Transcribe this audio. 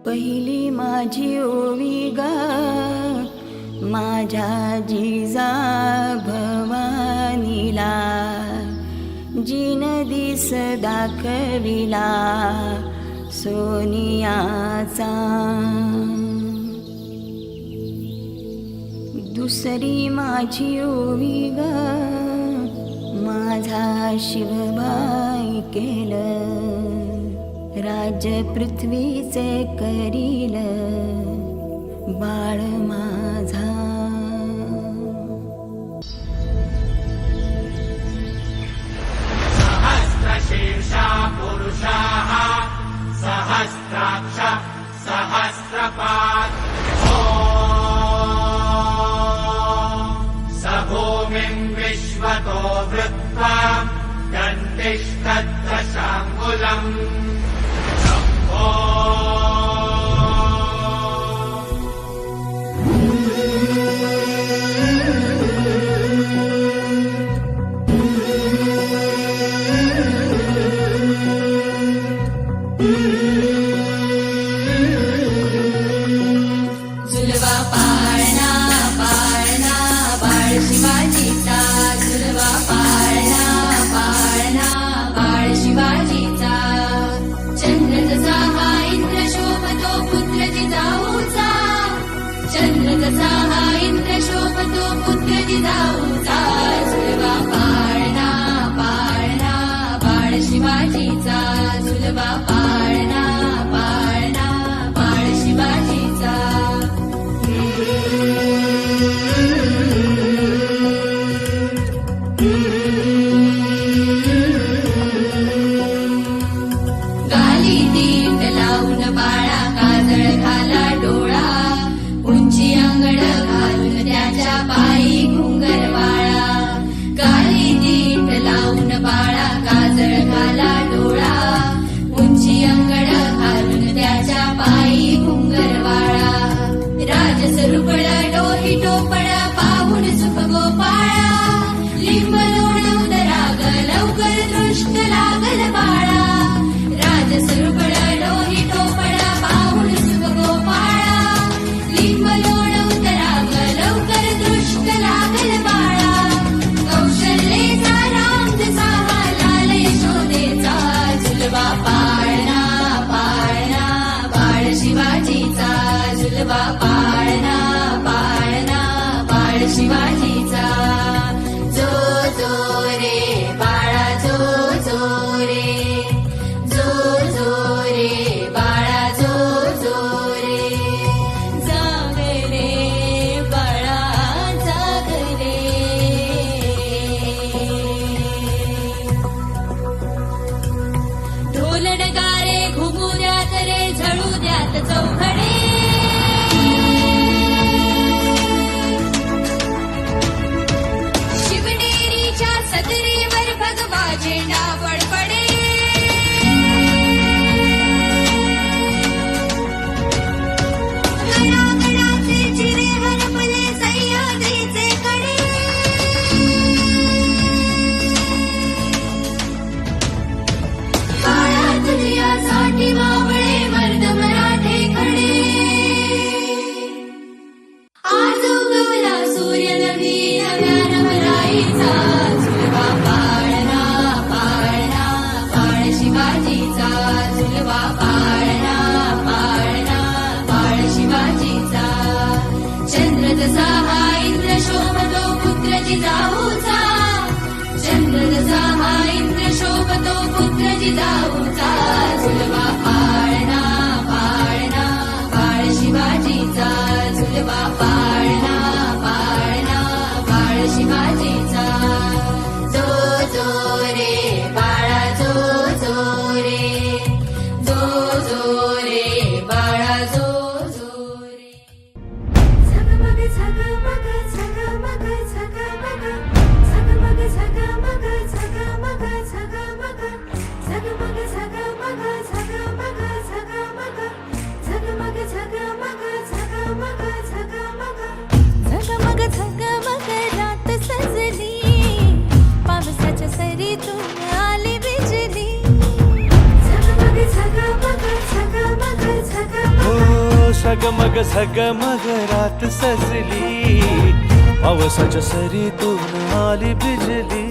पहिली माझी ओवी गा माझ्या जिजा भवानीला, जिन दिस दाखविला सोनियाचा. दुसरी माझी ओवी ग माझा शिवबाई केलं, राज्य पृथ्वीचे करील बाळ माझा. सहस्रशीर्षा पुरुषाः सहस्राक्ष सहस्रपात् स भूमिं विश्वतो वृत्वा दन्तिष्ठदशाङ्गुलम्. झुलवा पाळणा पाळणा बाळ शिवाजीचा, झुलवा पाळणा पाळणा बाळ शिवाजीचा. चंद्र जसा हा इंद्र शोभतो पुत्र जिजाऊचा, चंद्र जसा हा इंद्र शोभतो पुत्र जिजाऊचा. झुलवा पाळणा पाळणा बाळ शिवाजीचा, झुलवा पाळणा पाळणा बाळ शिवाजीचा. गाली दीट लावून बाळा काजळ घाला डोळा, उंची अंगड घालून त्याच्या पायी घुंगर वाळा. गाली दीट लावून बाळा काजळ घाला डोळा, उंची अंगड घालून त्याच्या पायी घुंगर वाळा. राजसरुपळ डोही टोपळ पाहून सुख गोपाळा, लिंब लोण उदराग लवकर दृष्ट लागल बाळा. राजसरुपळ डोही टोपळ पाहून सुख गोपाळा, लिंब लोण उदराग लवकर दृष्ट लागल बाळा. कौशल्येचा राम जसा हा लाल यशोदेचा, झुलवा पाळणा पाळणा बाळ शिवाजीचा, झुलवा पाळणा पाळणा बाळ शिवाजीचा. जो जो रे बाळा जो जो रे, जो जो रे बाळा जो जो रे. जाग रे बाळा जाग रे, ढोल नगारे घुमू द्यात रे झळू द्यात चौघडे. शिवनेरीच्या सदरीवर भगवा झेंडा फडफडे. गडागडाचे चिरे हरपले सह्याद्रीचे कडे. बाळा तुझ्यासाठी मावळे मर्द मराठे खडे. आज उगवला सूर्य नवी नव्या नवराईचा, झुलवा पाळणा पाळणा बाळ शिवाजीचा, झुलवा पाळणा पाळणा बाळ शिवाजीचा. चंद्र जसा हा इंद्र शोभतो पुत्र जिजाऊचा, चंद्र जसा हा इंद्र शोभतो पुत्र जिजाऊचा. झुलवा पाळणा पाळणा बाळ शिवाजीचा, झुलवा पाळणा पाळणा बाळ शिवाजीचा. जो जो रे बाळा जो जो रे, जो जो रे बाळा जो जो रे. झगमग झगमग झगमग झगमग, झगमग झगमग झगमग झगमग, झगमग झगमग झगमग झगमग, झगमग झगमग झगमग झगमग. झगमग झगमग रात सजली पावसाच्या सरीतून झगमग झगमग रात सजली, पावसाच्या सरीतून आली बिजली.